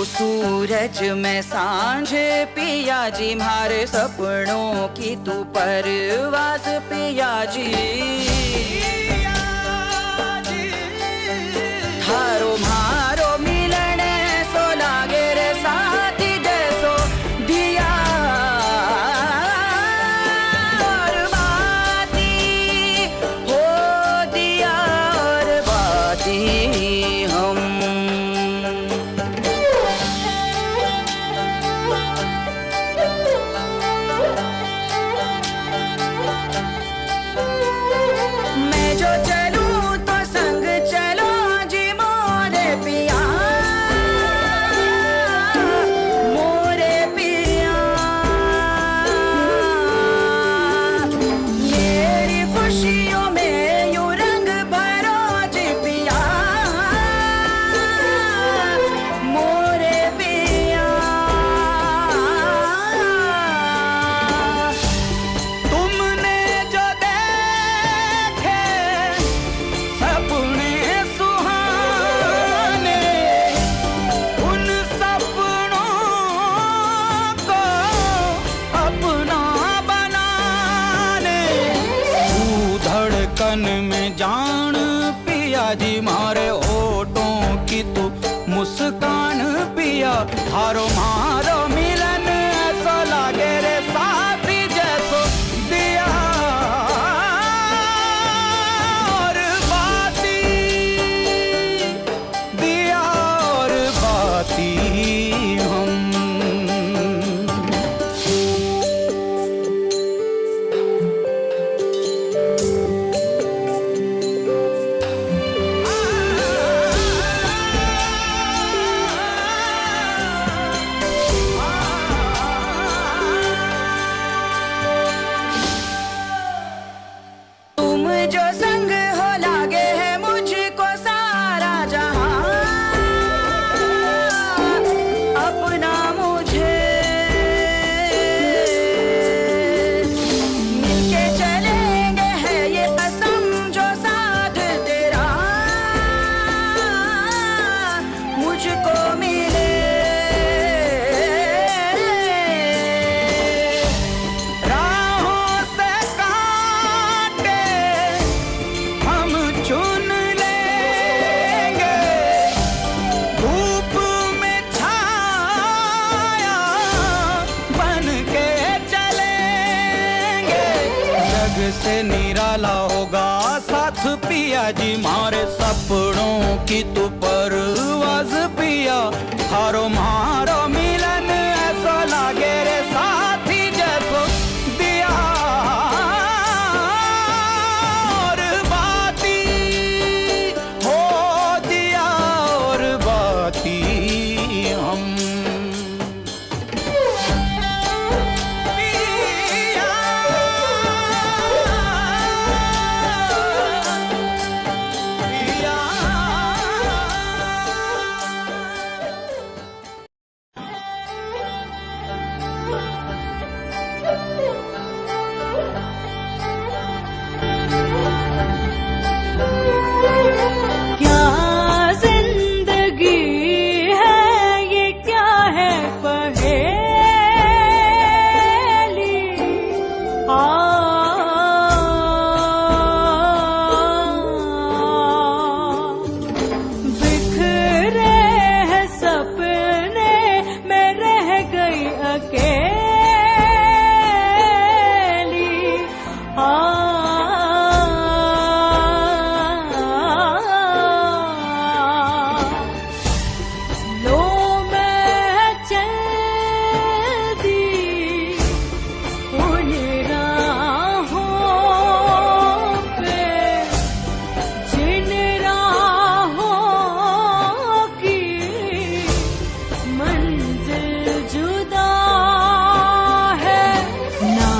सूरज में सांझ पिया जी, मारे सपनों की तू परवास पिया जी। थारो मारो मिलन सो लागे रे साथी जैसो दिया और बाती हो, दिया और बाती हम। मैं जो चलूं तो संग चलो जी मोरे पिया, मोरे पिया। मेरी खुशियों में यूं रंग भरो जी पिया, मोरे पिया। तुमने जो देखे सपने सुहाने, उन सपनों को अपना बनाने, तू धड़कन में जान पिया जी, मारे होठों की तू मुस्कान पिया। हारो मारो मिलन ऐसा लागे रे साथी जैसो दिया और बाती, दिया और बाती हम। तुम जो संग हो लागे है मुझको सारा जहां, अपना मुझे मिलके चलेंगे है ये कसम जो साथ तेरा मुझको मिले। राहों से कांटे हम चुन लेंगे, धूप में छाया बन के चलेंगे। जग से निराला होगा साथ पिया जी, मारे सपनों की तू परवाज़ पिया। हारो मारो मिलन ऐसा लागे रे साथी जैसो दिया और बाती हो, दिया और बाती हम। पिया पिया क्या जिंदगी है ये, क्या है पहेली। बिखरे हैं सपने में रह गई अकेली। लो मैं चलती उन राहों पे, जिन राहों की मंजिल जुदा है। ना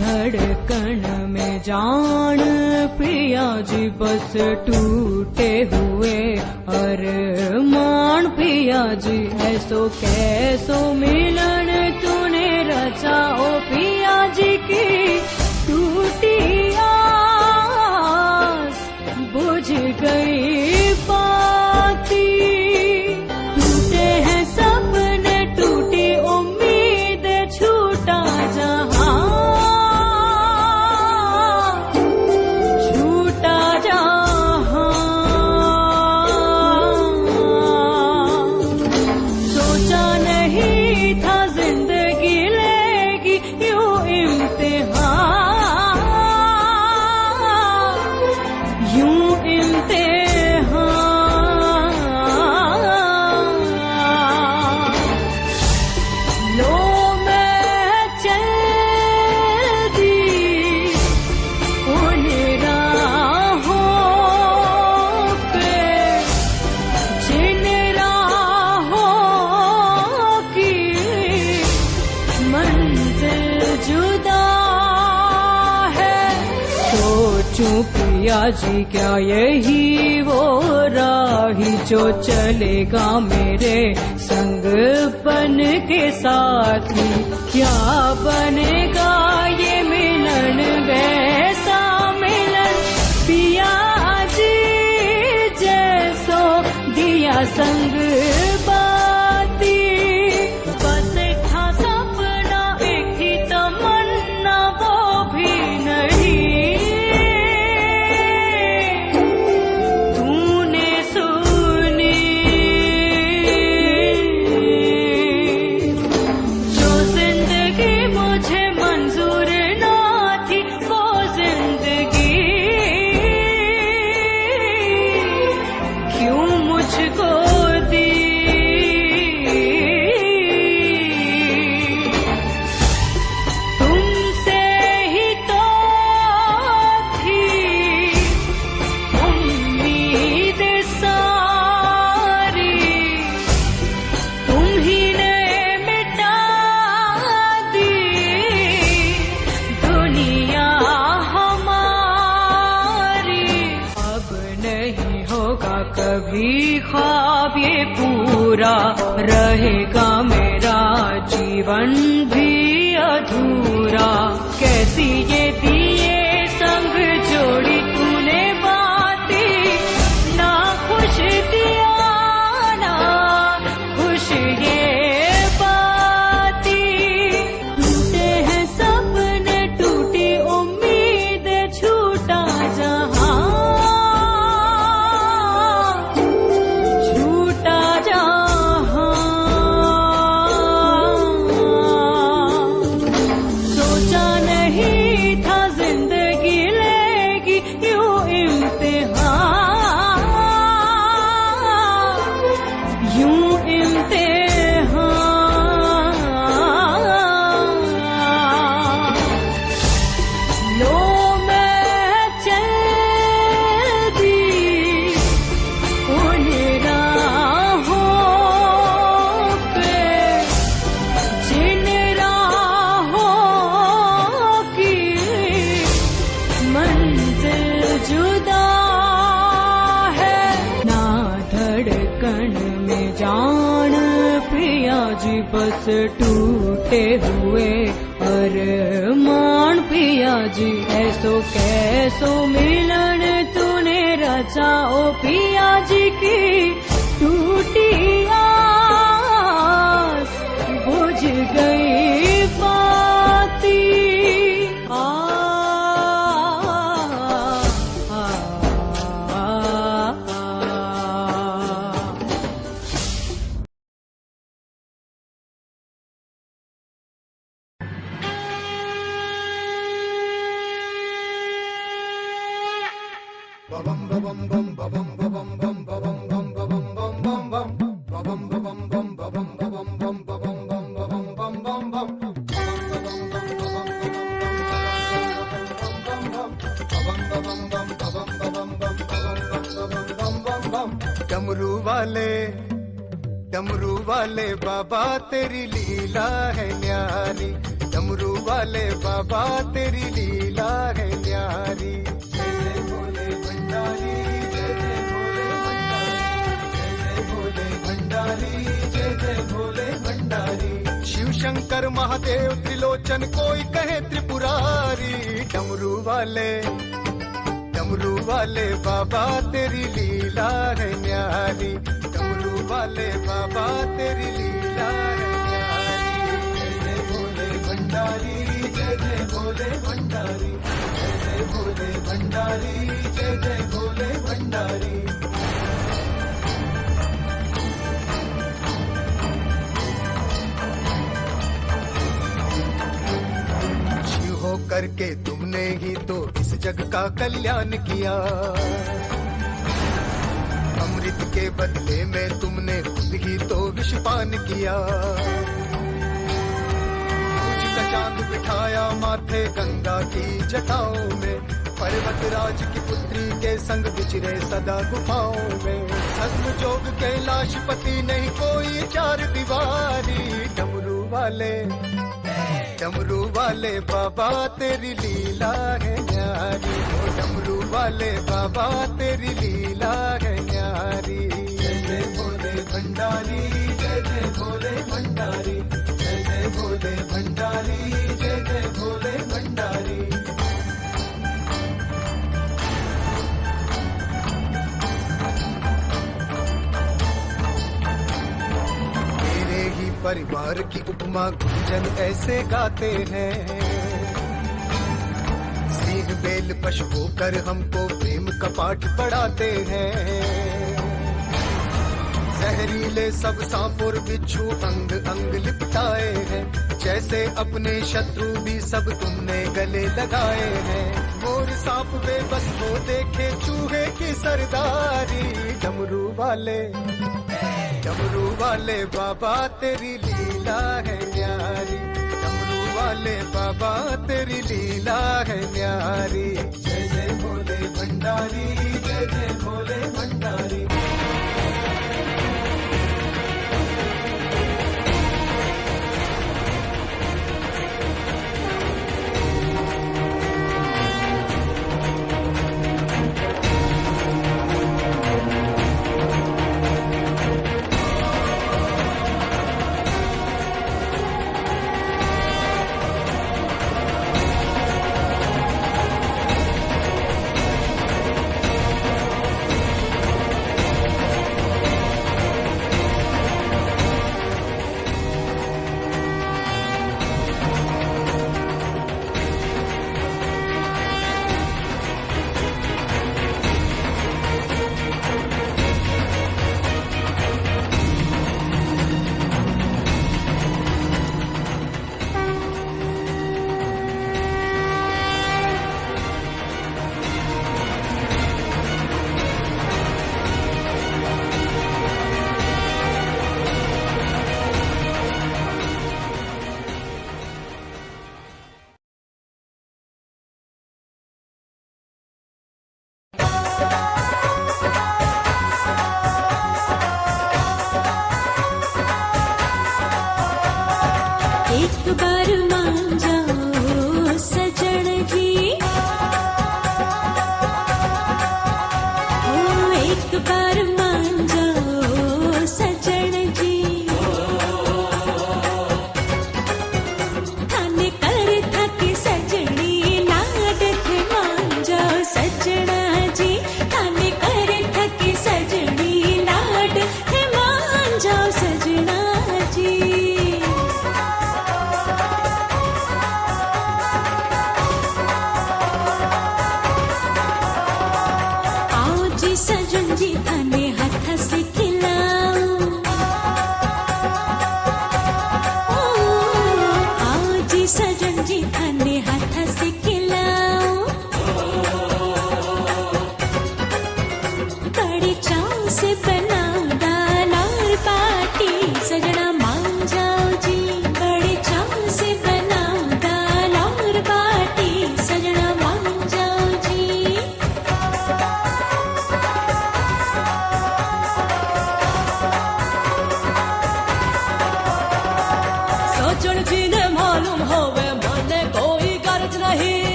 धड़कन में जान पिया जी, बस टूटे हुए अरमान पिया जी। ऐसो कैसो मिलन तूने रचा ओ पिया जी की टूटी आस बुझ गई बाती। टूटे हैं सपने टूटी उम्मीद छूटा जहां छूटा जहां। सोचा नहीं था जिंदगी लेगी यूं इम्तिहान यूं इम्तिहान। लो मैं चल दी उन राहों पे जिन राहों की मंजिल जुदा है। सोचूं पिया जी क्या यही वो राही जो चलेगा मेरे संग बन के साथी। क्या बनेगा ये मिलन वैसा मिलन पिया जी जैसो दिया संग बाती। बस एक था सपना एक ही तमन्ना वो भी नहीं तूने सुनी। जो जिंदगी मुझे मंजूर ना थी वो जिंदगी क्यों मुझको दी। तुमसे ही तो थी उम्मीद सारी तुम ही ने मिटा दी दुनिया हमारी। अब नहीं होगा कभी ख्वाब ये पूरा रहेगा मेरा जीवन भी अधूरा। कैसी ये दिए संग जोड़ी तूने बातें ना खुश दिया ना खुश ये बातें। टूटे हैं सपने टूटी उम्मीद छूटा जहां छूटा जहां। सोचा नहीं था जिंदगी लेगी यूं इम्तिहान यूं इम्तिहान। लो मैं चल दी उन राहों पे जिन राहों की मंजिल जुदा है। ना धड़कन में जान पिया जी बस टूटे हुए अरमान पिया जी। ऐसो कैसो मिलन तूने रचा ओ पिया जी की टूटी आस बुझ गई बाती। आ डमरू वाले बाबा तेरी लीला है न्यारी। डमरू वाले बाबा तेरी लीला है न्यारी। जय जय भोले भंडारी, जय जय भोले भंडारी, भंडारी, जय जय भोले भंडारी। शिव शंकर महादेव त्रिलोचन कोई कहे त्रिपुरारी, डमरू वाले बाबा तेरी लीला है न्यारी, डमरू वाले बाबा तेरी लीला है न्यारी। जय जय भोले भंडारी, जय जय भोले भंडारी, जय जय भोले भंडारी, जय जय भोले भंडारी। शिव हो करके तुमने ही तो इस जग का कल्याण किया, अमृत के बदले में तुमने खुद ही तो विषपान किया। मुझ का चांद बिठाया माथे गंगा की जटाओं में, पर्वतराज की पुत्री के संग विचरे सदा गुफाओं में। सत्म जोग कैलाशपति नहीं कोई चार दीवारी, डमरू वाले बाबा तेरी लीला है न्यारी, ओ डमरू वाले बाबा तेरी लीला है न्यारी। जय जय भोले भंडारी, जय जय भोले भंडारी, जय जय भोले भंडारी, जय जय भोले भंडारी। परिवार की उपमा गुंजन ऐसे गाते हैं, सिंह बेल पशु होकर हमको प्रेम का पाठ पढ़ाते हैं। जहरीले सब सांप और बिच्छू अंग अंग लिपटाए हैं, जैसे अपने शत्रु भी सब तुमने गले लगाए हैं। मोर सांप बेबस हो देखे चूहे की सरदारी, डमरू वाले बाबा तेरी लीला है न्यारी, डमरू वाले बाबा तेरी लीला है न्यारी। जय जय भोले भंडारी, जय जय भोले भंडारी।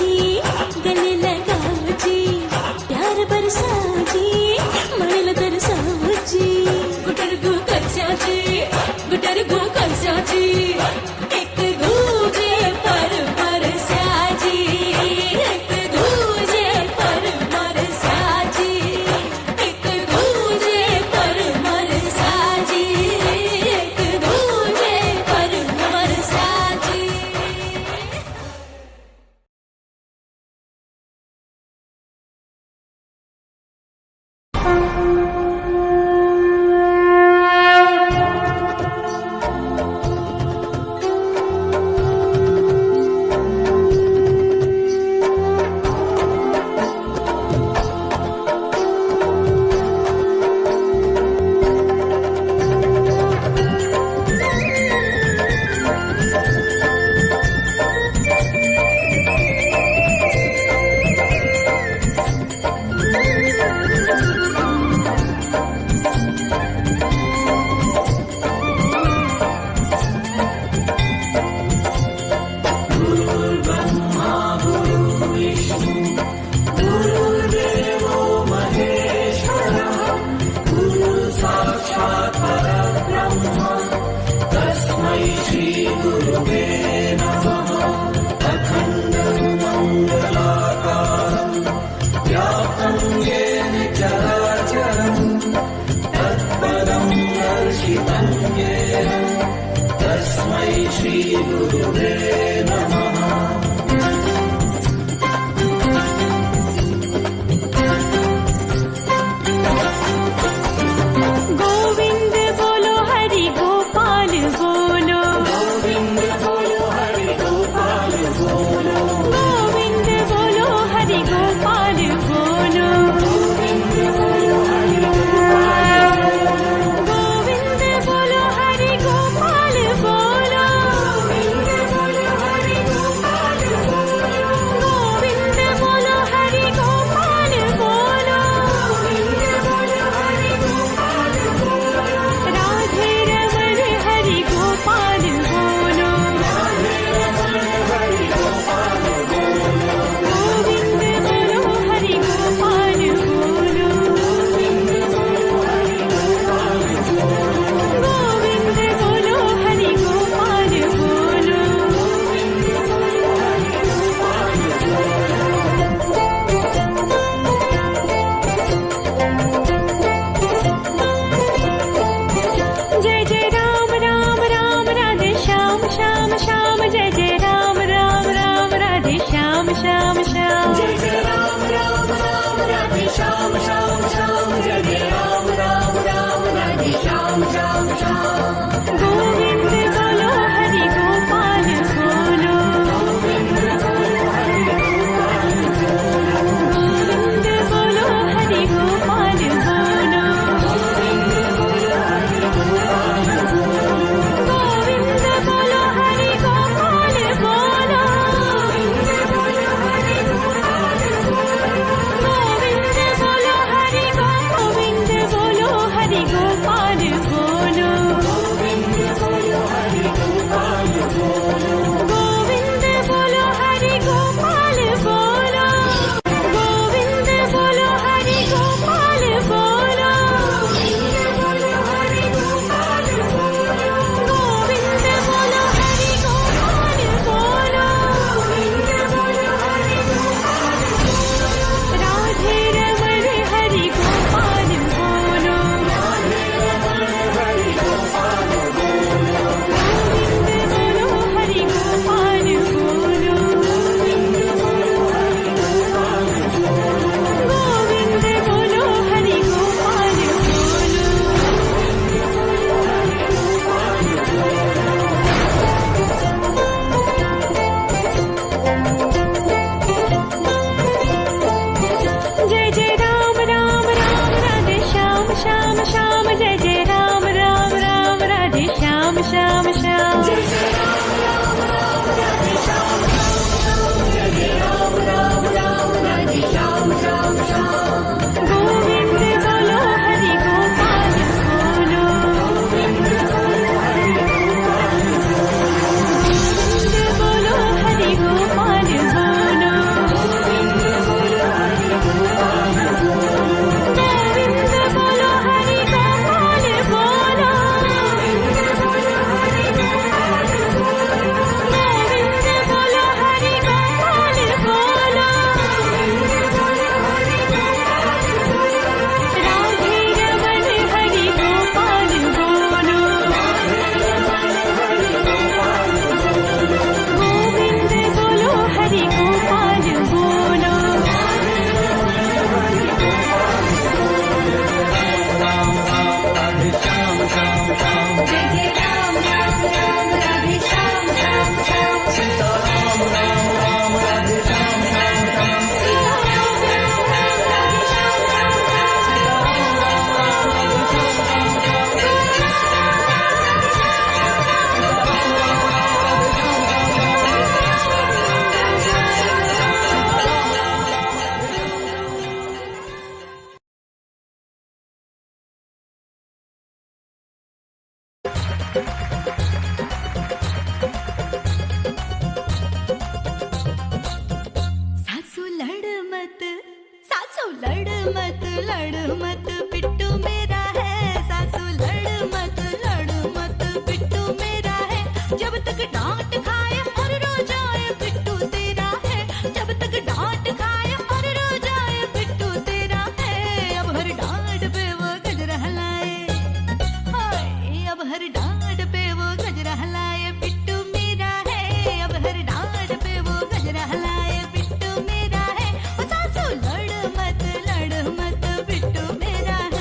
जी गले लगाओ जी प्यार बरसाओ जी मन तरसाओ जी गुटर गु कर जी सासू लड़ मत बिट्टू मेरा है, सासू लड़ मत बिट्टू मेरा है, जब तक डांट खाए और रो जाए बिट्टू तेरा है, जब तक डांट खाए और रो जाए बिट्टू तेरा है, अब हर डांट पे वो गजरा हलाए, हाय अब हर डांट पे वो गजरा हलाए बिट्टू मेरा है, अब हर डांट पे वो गजरा हलाए बिट्टू मेरा है, ओ सासू लड़ मत बिट्टू मेरा है।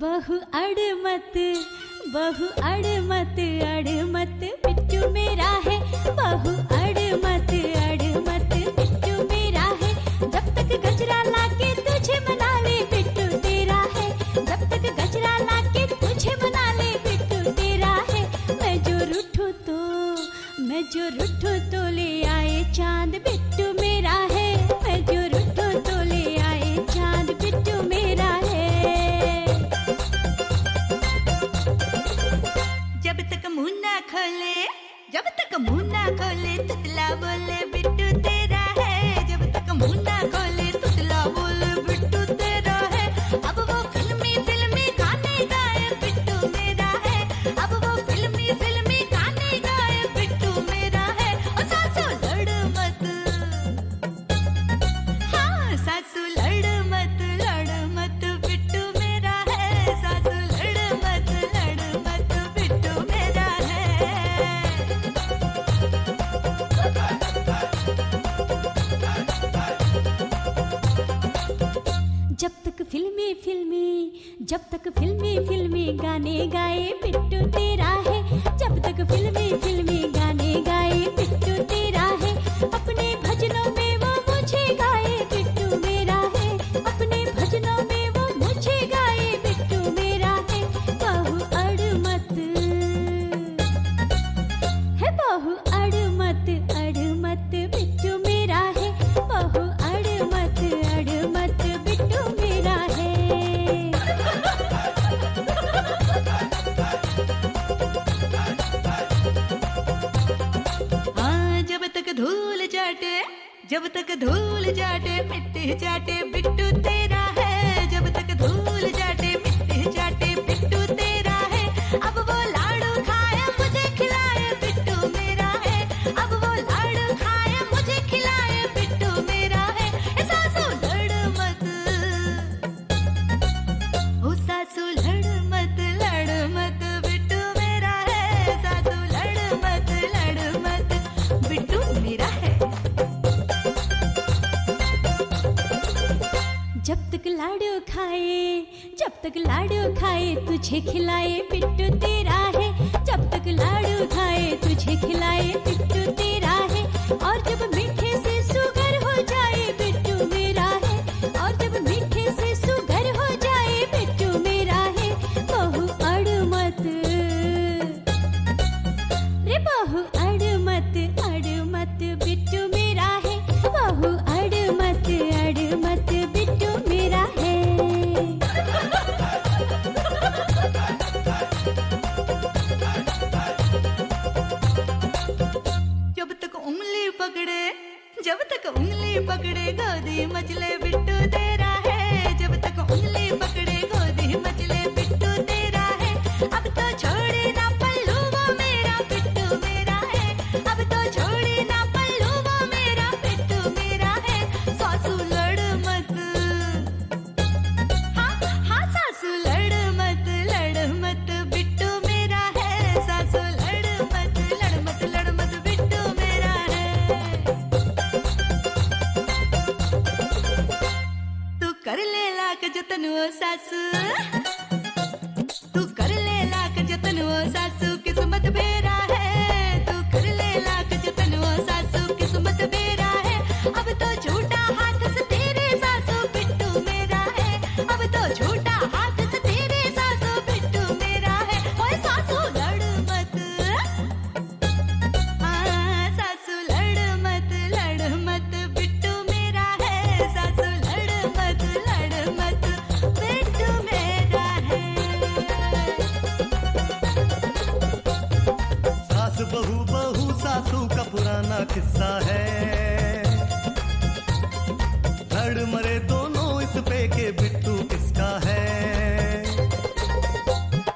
बहू अड़ मत बिट्टू मेरा है, बहू अड़ मत बिट्टू मेरा है, जब तक गजरा लाके तुझे मना ले बिट्टू तेरा है, जब तक गजरा लाके तुझे मना ले बिट्टू तेरा है, मैं जो रूठूं तो ले आए चांद बिट्टू मेरा है, मैं जो रूठूं तो ले आए चांद बिट्टू मेरा है। जब तक मुंह ना खोले तुतला बोले बिट्टू तेरा है, जब तक मुंह ना खोले तुतला बोले बिट्टू तेरा है, अब वो फिल्मी गाने गाए बिट्टू मेरा है, अब वो फिल्मी गाने गाए बिट्टू मेरा है, और सासू लड़ मत, हाँ सासू लड़ मत बिट्टू मेरा है, सासू लड़ मत बिट्टू मेरा है। जब तक फिल्मी गाने गाए बिट्टू तेरा है, जब तक फिल्मी गाने गाए बिट्टू तेरा है, अपने भजनों में वो मुझे गाए बिट्टू मेरा है, अपने भजनों में वो मुझे गाए बिट्टू मेरा है, बहू अड़ मत है, बहू अड़ मत बिट्टू मेरा है, बहू अड़ मत बिट्टू मेरा है। हाँ जब तक धूल जाटे मिट्टी चाटे बिट्टू तेरा है, जब तक धूल जाटे मिट्टी चाटे बिट्टू तेरा है, अब वो लाडू खाए मुझे खिलाए बिट्टू मेरा है, अब वो लाडू खाए मुझे खिलाए बिट्टू मेरा है, सासू लड़ मत, ओ सासू लड़ मत बिट्टू मेरा है, सासू लड़ मत बिट्टू मेरा है। जब तक लाडू खाए तुझे खिलाए बिट्टू तेरा है, जब तक लाडू खाए तुझे खिलाए बिट्टू तेरा है, और जब मीठे से सुगर हो जाए बिट्टू मेरा है, और जब मीठे से सुगर हो जाए बिट्टू मेरा है, बहू अड़ मत रे, बहू अड़ मत बिट्टू मेरा है, बहू अड़ मत बिट्टू मेरा है। जब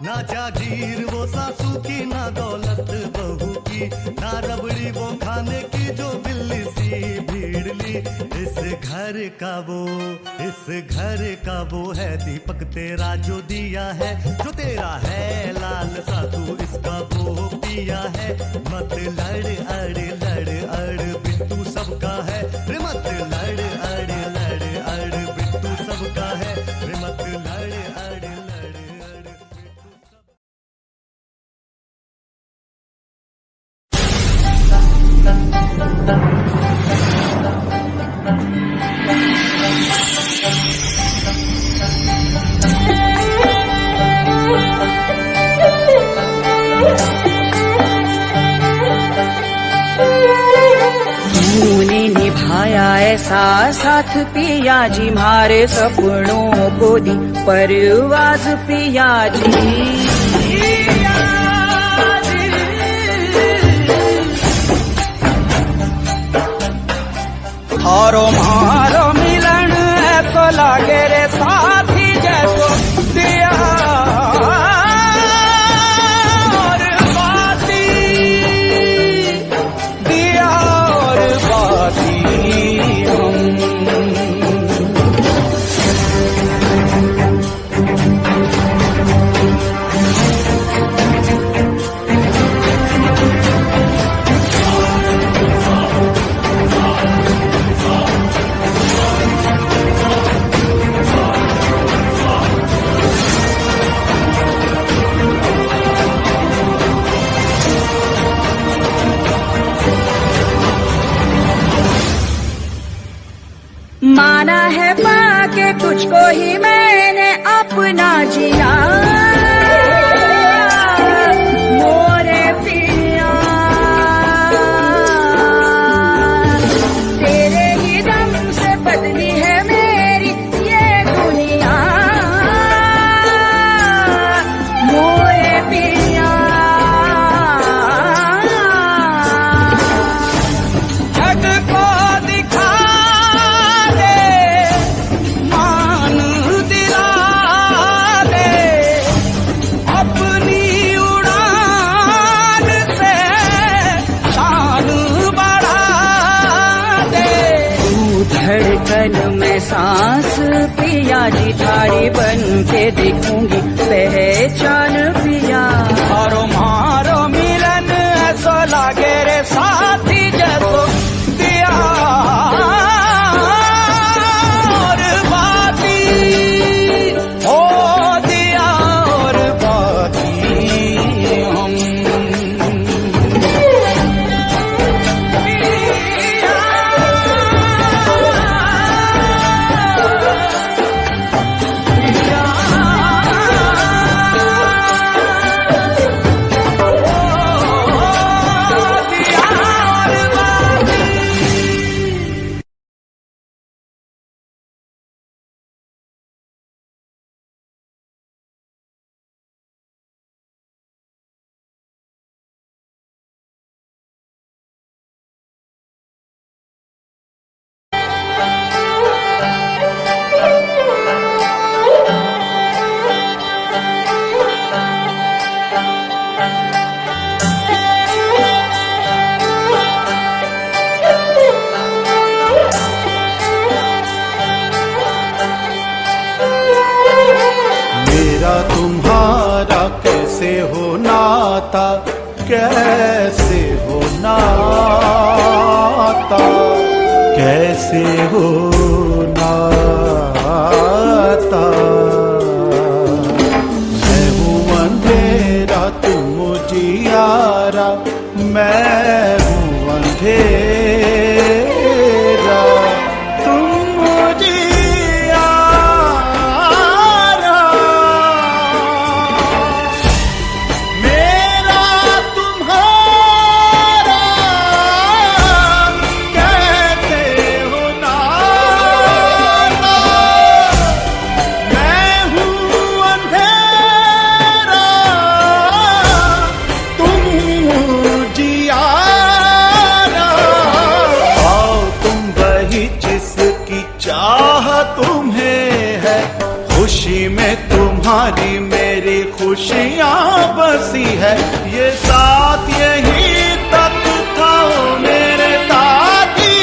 ना जागीर वो सासू की, ना दौलत बहू की, ना रबड़ी वो खाने की जो बिल्ली सी भीड़ ली। इस घर का वो है दीपक तेरा जो दिया है, जो तेरा है लाल सा तू इसका वो पिया है। मत लड़ अड़ लड़ अड़ बिट्टू सबका है रे, मत लड़ अड़ लड़ अड़ बिट्टू सबका है रे, मत लड़ अड़ लड़ अड़ बिट्टू सब। तूने निभाया ऐसा साथ पिया जी, मारे सपनों को दी परवाज़ पिया जी। थारो मारो मिलन ऐसो लागे रे साथी जैसो दिया और बाती, दिया और बाती हम। माना है पाके तुझको ही मैंने अपना जिया, मोरे पिया तेरे ही दम से बदली है मेरी ये दुनिया, मोरे पिया। जग को दिखा दे, मान दिला दे, अपनी उड़ान से शान बढ़ा दे। तू धड़कन में सांस पिया जी, थारी बन के देखूंगी पहचान पिया। मारो मारो मिलन ऐसो लागे रे साथी जैसो दिया और बाती, ओ दिया और बाती हम। मेरा तुम्हारा कैसे हो नाता, कैसे हो नाता, कैसे हो नाता। मैं हूँ अंधेरा तुम उजियारा, मैं हूँ अंधेरा तुम उजियारा। मेरा तुम्हारा कैसे हो नाता, मैं मेरी खुशियां बसी है। ये साथ यही तक था मेरे साथी,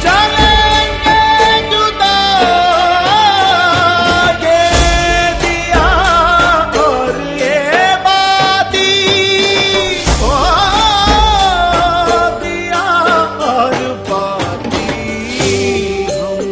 चलेंगे जुदा ये दिया और ये बाती, ओ दिया और बाती हम।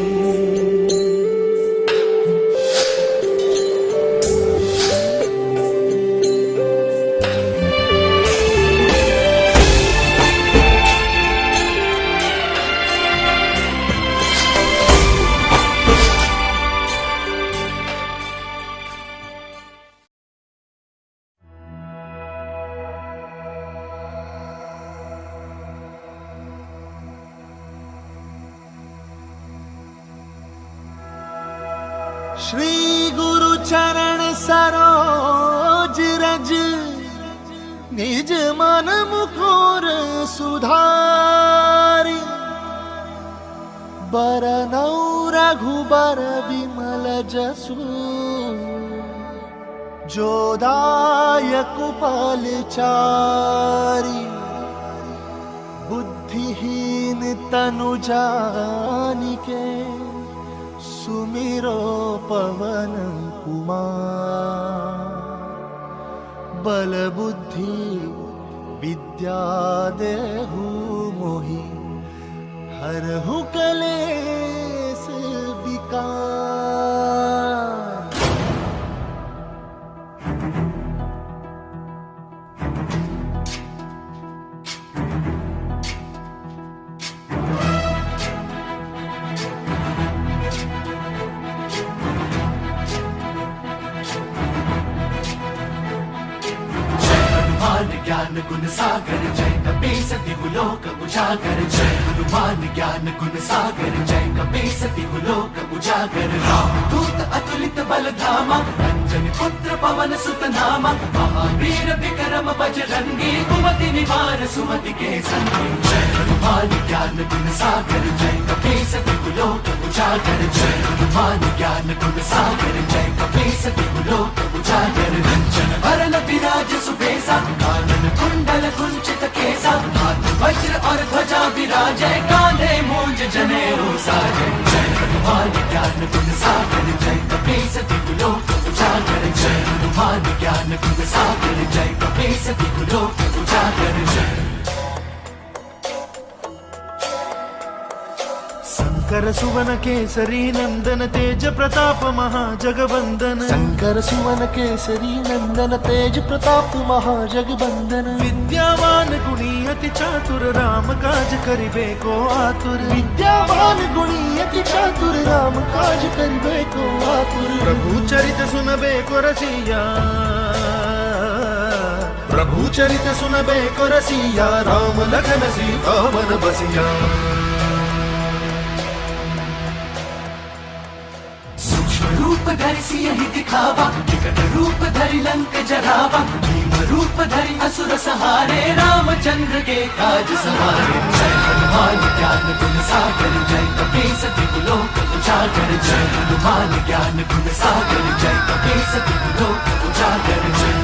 श्री गुरु चरण सरोज रज, निज मन मुकुर सुधारी। बरनौ रघुबर विमल जसु, जो दायक फलचारी। बुद्धिहीन तनु जानिके, सुमिरो पवन कुमार। बल बुद्धि विद्या देहु मोहि, हरहु कलेस विकार। ज्ञान गुण सागर जय कपीस तिहु लोक उजागर। जय हनुमान ज्ञान गुण सागर जय कपीस तिहु लोक उजागर। रामदूत अतुलित बल धामा, अंजनी पुत्र पवन सुत नामा। महावीर विक्रम बजरंगी, कुमति निवार सुमति के संगी। जय हनुमान ज्ञान गुण सागर जय कपीस तिहु लोक उजागर। जय हनुमान ज्ञान गुण सागर जय कपीस तिहु लोक उजागर। रंजन वरन विराज सुबेसा, कानन कुंडल कुंचित केसा। हाथ वज्र और ध्वजा विराजै, कांधे मूंज जनेऊ साजै। जय हनुमान ज्ञान गुण सागर जय कपीस तिहु लोक उजागर। जय हनुमान ज्ञान गुण सागर जय कपीस तिहु लोक उजागर। जय शंकर सुवन केसरी नंदन, तेज प्रताप महाजगवंदन। शंकर सुवन केसरी नंदन, तेज प्रताप महाजगवंदन। विद्यावान गुणी अति चातुर, राम काज करिबे को आतुर। विद्यावान गुणी अति चातुर, राम काज करिबे को आतुर। प्रभु चरित सुनबे को रसिया, प्रभु चरित सुनबे को रसिया। राम लखन सीता मन बसिया। रूप धरि सियहि दिखावा, विकट रूप धरि लंक जरावा। भीम रूप धरि असुर सहारे, रामचंद्र के काज सवारे। जय हनुमान ज्ञान गुण सागर जय कपीस तिहु लोक उजागर। जय हनुमान ज्ञान गुण सागर जय कपीस तिहु लोक उजागर। जय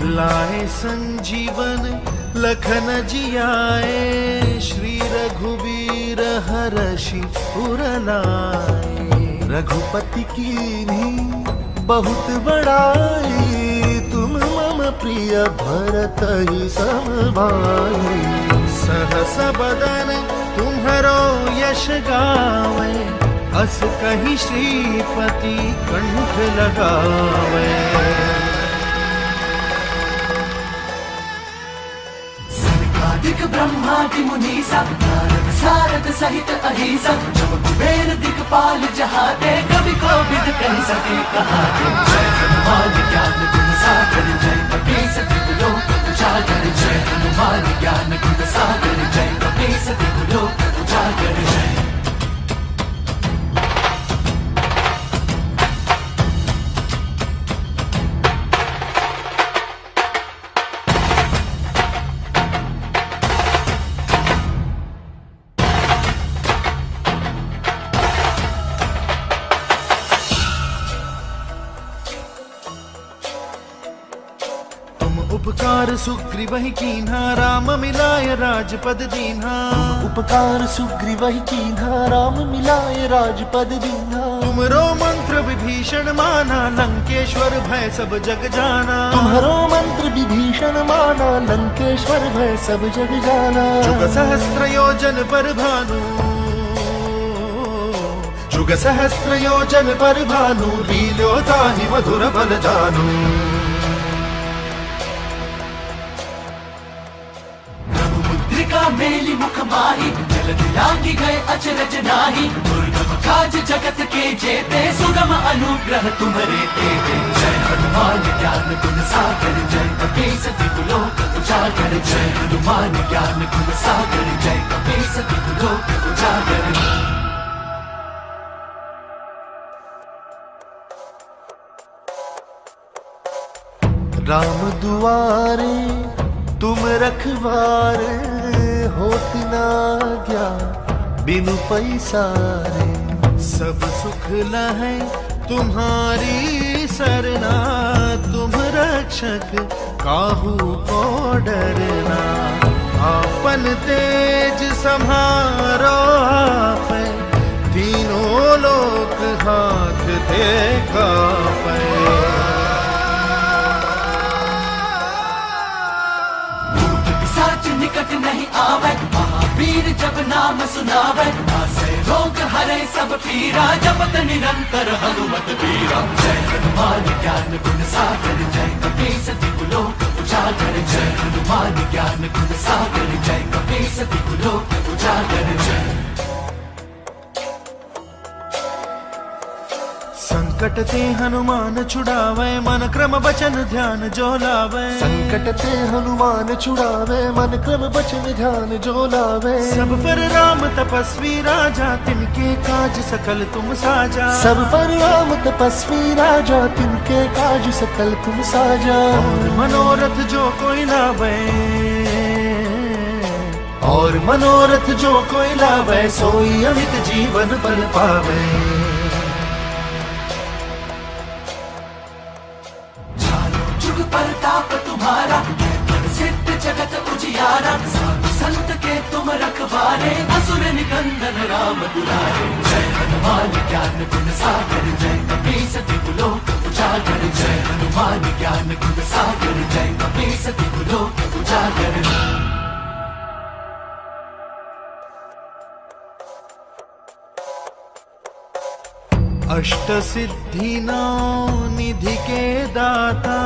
लाए संजीवन लखन जियाए, श्री रघुवीर हरषि उर लाए। रघुपति कीन्ही बहुत बड़ाई, तुम मम प्रिय भरत ही सम भाई। सहस बदन तुम्हरो यश गावे, अस कहीं श्रीपति कंठ लगावे। दिक ब्रह्मादि मुनीसा नारद सारद सहित अहिसा जब कुबेर दिक्पाल जहाँ दे कवि कोविद कह सके कहा दे। जय हनुमान ज्ञान गुण सागर जय कपीस तिहु लोक उजागर जय हनुमान ज्ञान गुण सागर जय कपीस तिहु लोक उजागर जय। उपकार सुग्रीवहि कीन्हा राम मिलाय राजपद दीन्हा। उपकार सुग्रीवहि कीन्हा राम मिलाय राजपद दीन्हा। तुमरो मंत्र विभीषण माना लंकेश्वर भय सब जग जाना। तुम्हारो मंत्र विभीषण माना लंकेश्वर भय सब जग जाना। जुग सहस्त्र योजन पर भानु जुग सहस्त्र योजन पर भानु लील्यो ताहि मधुर बल जानु। मेली मुख माही जल दिलांगी गए अचरज नाही। दुर्गम काज जगत के जेते सुगम अनुग्रह तुम्हारे देते। जय हनुमान ज्ञान गुण सागर जय कपीस तिहु लोक उजागर जय हनुमान ज्ञान गुण सागर जय कपीस तिहु लोक उजागर। राम दुआरे तुम रखवारे होती ना क्या बिनु पैसारे। सब सुख लहै तुम्हारी सरना तुम रक्षक काहू को डरना। आपन तेज सम्हारो आपै तीनों लोक हाथ दे कापै। निकट नहीं आवे महावीर जब नाम सुनावे। नासे रोग हरे सब पीरा जपत निरंतर हनुमत पीरा। जय हनुमान ज्ञान गुण सागर जय कपीस तिहु लोक उजागर जय हनुमान ज्ञान गुण सागर जय कपीस तिहु लोक उजागर जय। संकट ते हनुमान छुड़ावे मन क्रम बचन ध्यान जो लावे। संकट ते हनुमान छुड़ावे मन क्रम बचन ध्यान जो लावे। सब पर राम तपस्वी राजा तिनके काज सकल तुम साजा। सब पर राम तपस्वी राजा तिनके काज सकल तुम साजा। और मनोरथ जो कोई लावे और मनोरथ जो कोई लावे सोई अमित जीवन पल पावे। प्रताप तुम्हारा सिद्ध जगत उजियारा। साधु संत के तुम रखवारे असुर निकंदन राम दुलारे। जय हनुमान ज्ञान गुण सागर जय कपीस तिहु लोक उजागर जय हनुमान ज्ञान गुण सागर जय कपीस तिहु लोक उजागर। अष्ट सिद्धि नौ निधि के दाता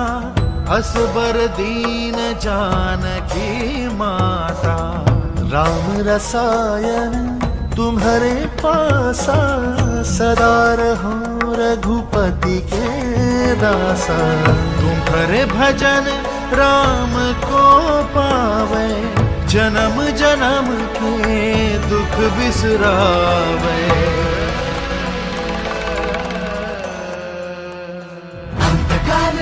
असबर दीन जानकी माता। राम रसायन तुम्हारे पासा सदा रहो रघुपति के दासा। तुम्हारे भजन राम को पावे जन्म जन्म के दुख बिसरावे।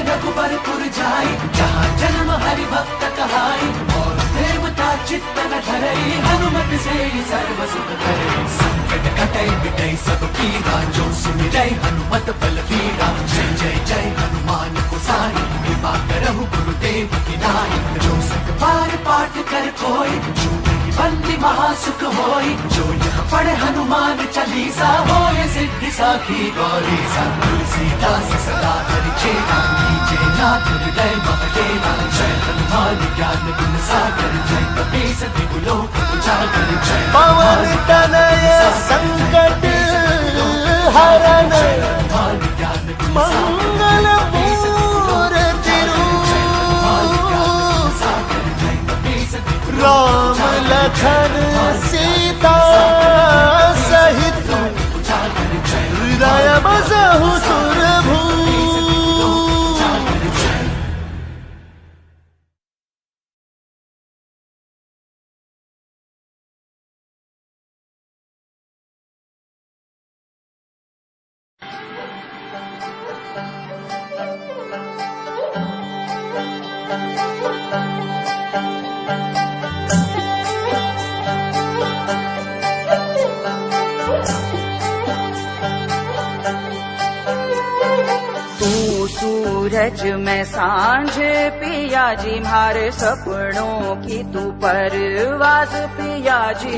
रघुबरपुर जाई जहाँ जन्म हरि भक्त कहाई। और देवता चित्त न धरई हनुमत से सर्व सुख करे। संकट कटै मिटै सब पीरा जो सुमिरै हनुमत बल बीरा। जय जय जय हनुमान गोसाई कृपा करहु गुरुदेव की नाई। जो सत बार पाठ कर कोई छूटे बंदी महासुख होई। जो यह पढ़े हनुमान चालीसा होए सिद्धि साखी गौरीसा। तुलसीदास सदा हरि चेरा कीजे नाथ हृदय महदेवा। जय हनुमान ज्ञान गुण सागर जय कपीस तिहु लोक उजागर जय। पवन तनय संकट हरण मंगल मूर्ति रूप। राम सीता सहित हृदय बसहु सुरभू। सूरज में सांझ पिया जी, मारे सपनों की तू परवाज़ पिया जी।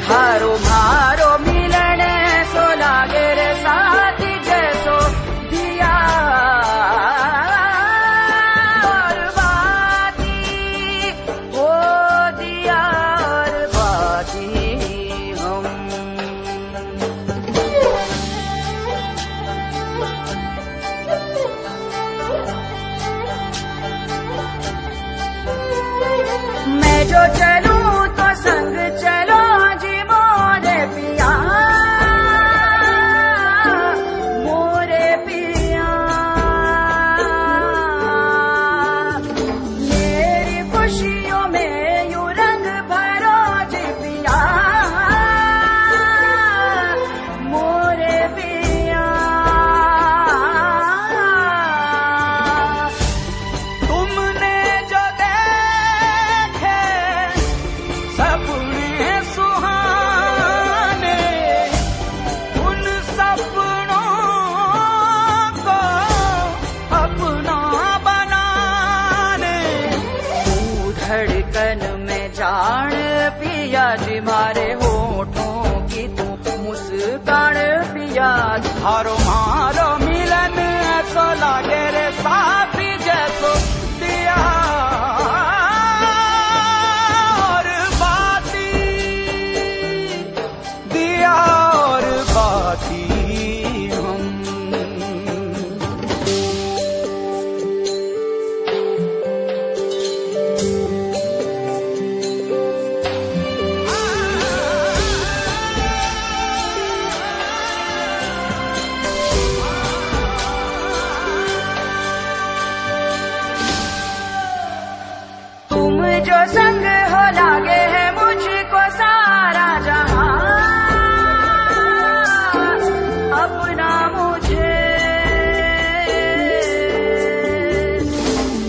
हारो मारो मिलन सो लागे रे साथी जैसो दिया और बाती, ओ दिया और बाती हम। मैं जो चलूं तो संग चलो जी मोरे पिया, मोरे पिया। मेरी खुशियों में यूं रंग भरो जी पिया, मोरे पिया। तुमने जो देखे सपने सुहाने, उन सपनों को अपना बनाने। तू धड़कन में जान पिया जी, मारे होठों की तू मुस्कान पिया जी। हारो मारो मिलन ऐसो लागे रे साथी जैसो दिया और बाती, दिया और बाती हम। तुम जो संग हो लागे है मुझको सारा जहां, अपना मुझे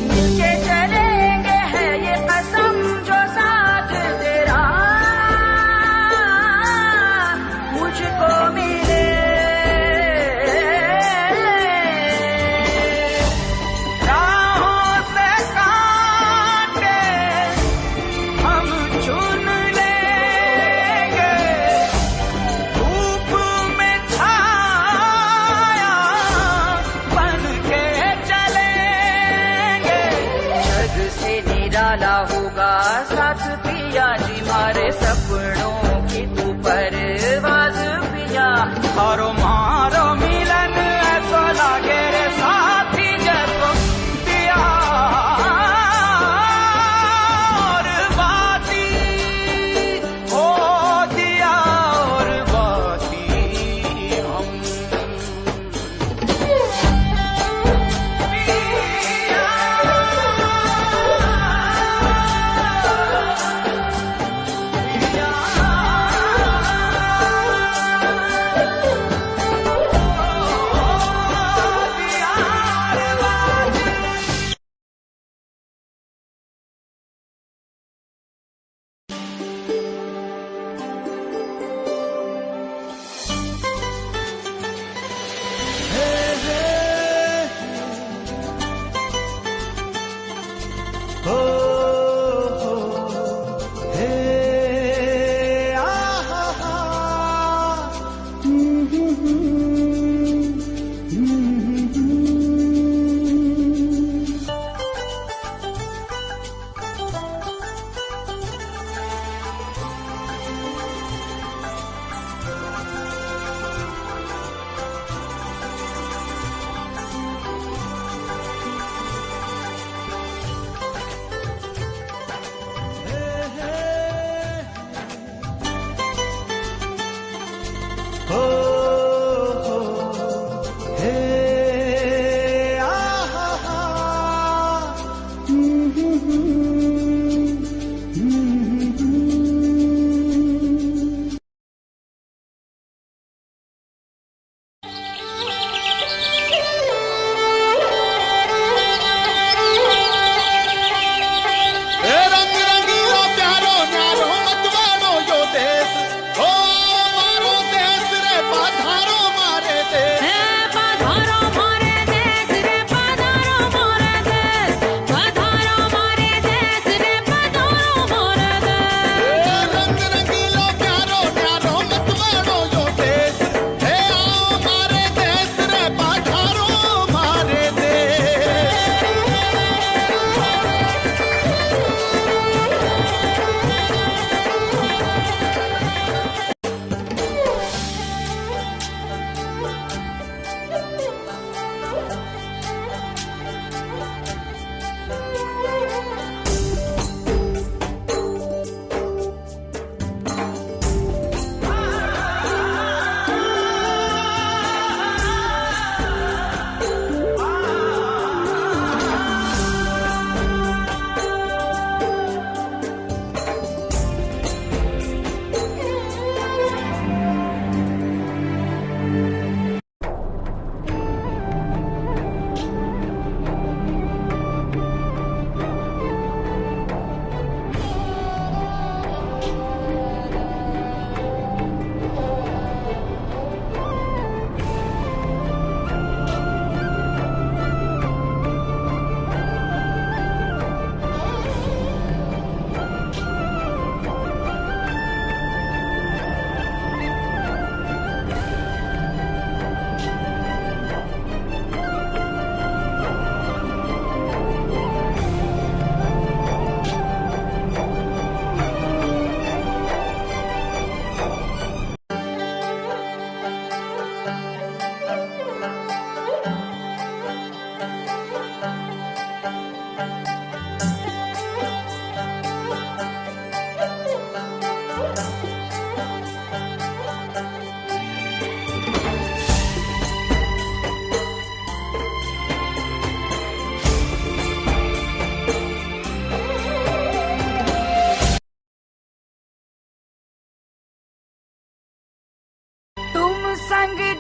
मिलके चलेंगे है ये कसम जो साथ तेरा मुझको मिले। राहों से कांटे हम चुन लेंगे, धूप में छाया बन के चलेंगे। जग से निराला होगा साथ पिया जी, मारे सपनों की तू परवाज़ पिया। हारो मारो मिलन ऐसो लागे रे साथी जैसो दिया और बाती, ओ दिया और बाती हम।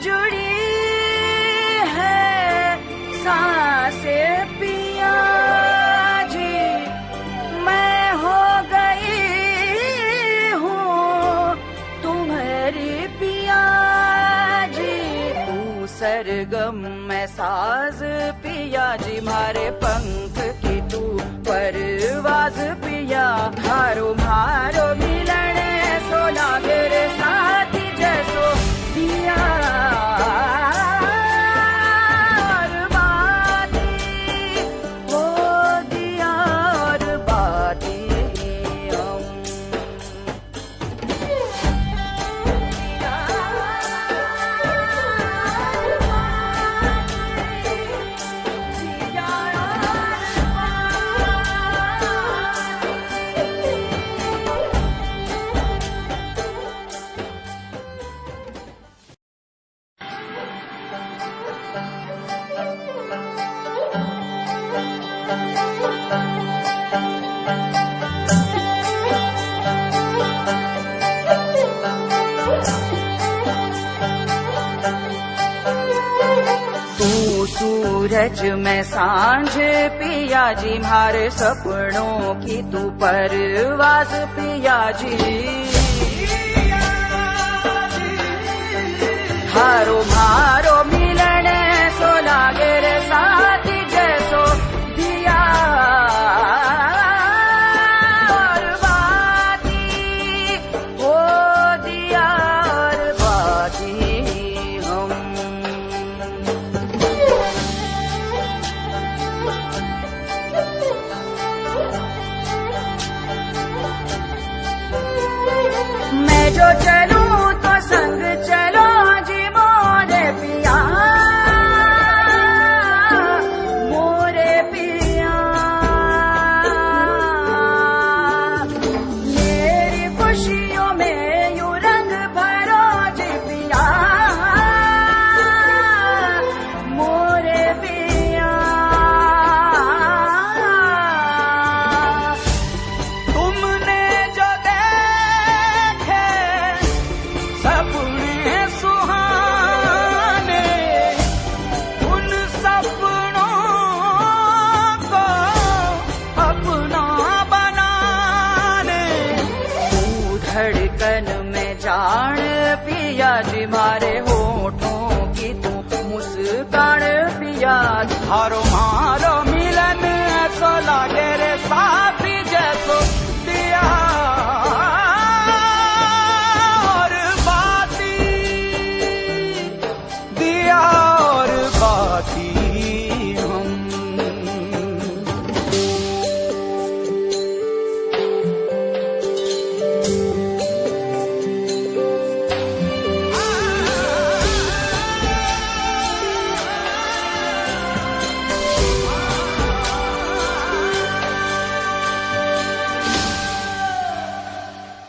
जुड़ी है सांसें पिया जी, मैं हो गई हूँ तुम्हारी पिया जी। तू सरगम मैं साज पिया जी, मारे पंख की तू परवाज पिया। हारो मारो मिलन सो लागे रे साथी जैसो दिया और बाती, हो दिया और बाती हम। सूरज में सांझ पिया जी, मारे सपनों की तू परवाज पिया जी। हारो मारो मिलन सो लागे रे साथी जैसो दिया और बाती, हो दिया और बाती हम। मैं जो चलूं तो संग चलो जी मोरे पिया, मोरे पिया। मेरी खुशियों में यूं रंग भरो जी पिया, मोरे पिया। तुमने जो देखे सपने सुहाने, उन सपनों को अपना बनाने। तू धड़कन में जान पिया जी, मारे होठों की तू मुस्कान पिया। हारो मारो मिलन ऐसो लागे रे साथी जैसो दिया और बाती, दिया और बाती हम।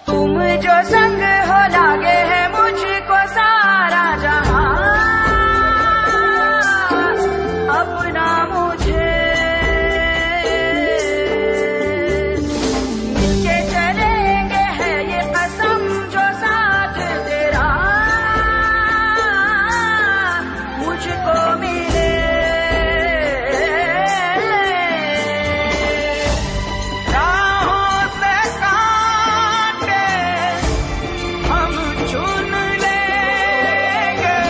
तुम जो संग हो लागे है मुझको सारा जहां, अपना मुझे मिलके चलेंगे है ये कसम जो साथ तेरा मुझको मिले। राहों से कांटे हम चुन लेंगे,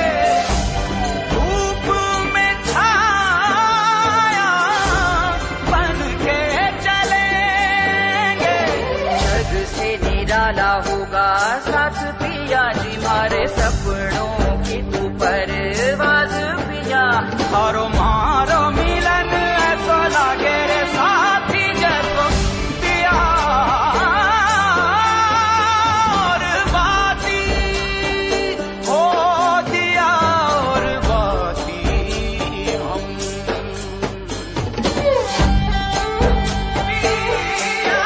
धूप में छाया बन के चलेंगे। जग से निराला होगा साथ पिया जी, मारे सपनों की तू परवाज पिया। हारो मारो मिलन ऐसो लागे रे साथी जैसो दिया और बाती, हो दिया और बाती हम। पिया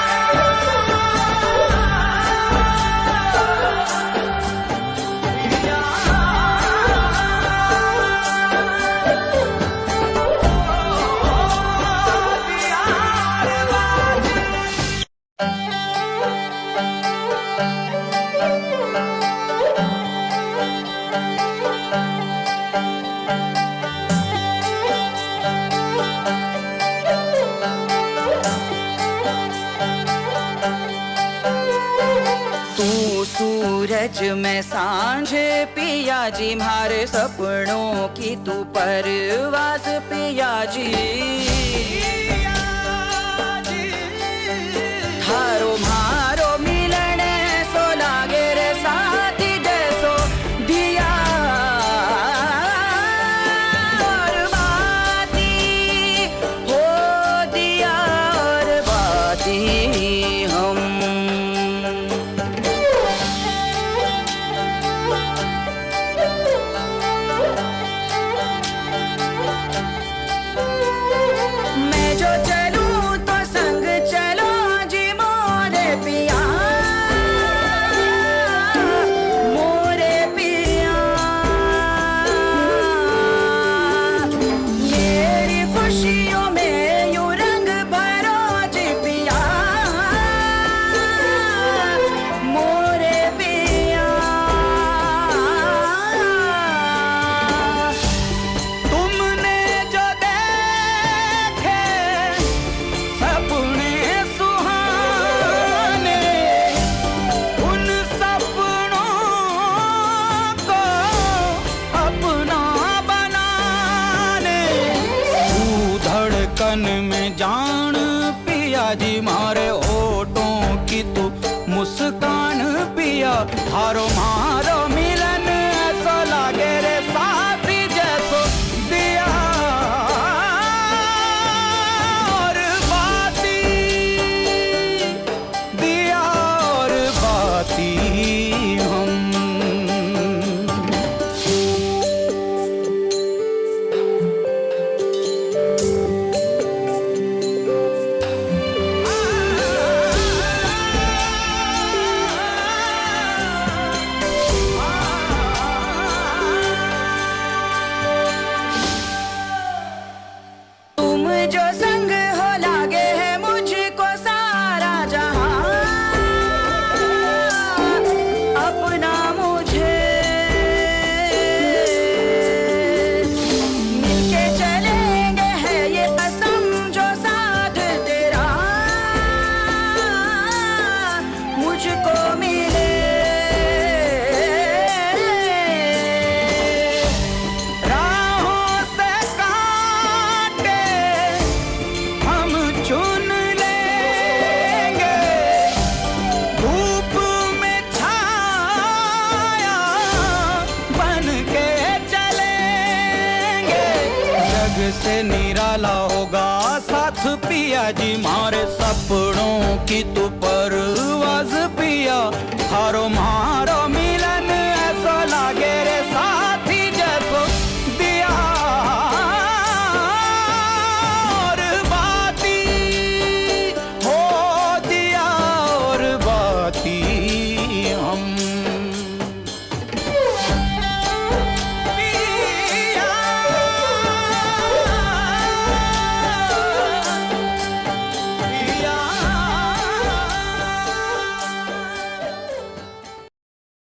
सूरज में सांझ पिया जी, मारे सपनों की तू परवाज़ पिया जी। थारो मारो मिलन सो लागे रे साथी जैसो दिया और बाती, हो दिया और बाती हम। मैं जो चलूं तो संग चलो जी मोरे पिया, मोरे पिया। मेरी खुशियों में यूं रंग भरो जी पिया, मोरे पिया। तुमने जो देखे सपने सुहाने, उन सपनों को अपना बनाने। तू धड़कन में जान पिया जी, मारे होठों की तू मुस्कान पिया। हारो मारो मिलन ऐसा लागे रे साथी जैसो दिया और बाती, दिया और बाती हम। तुम जो संग हो लागे है मुझको सारा जहां, अपना मुझे मिलके चलेंगे है ये कसम जो साथ तेरा मुझको मिले। राहों से कांटे हम चुन लेंगे, धूप में छाया बन के चलेंगे। जग से निराला होगा साथ पिया जी, मारे सपनों की तू परवाज़ पिया। हारो मारो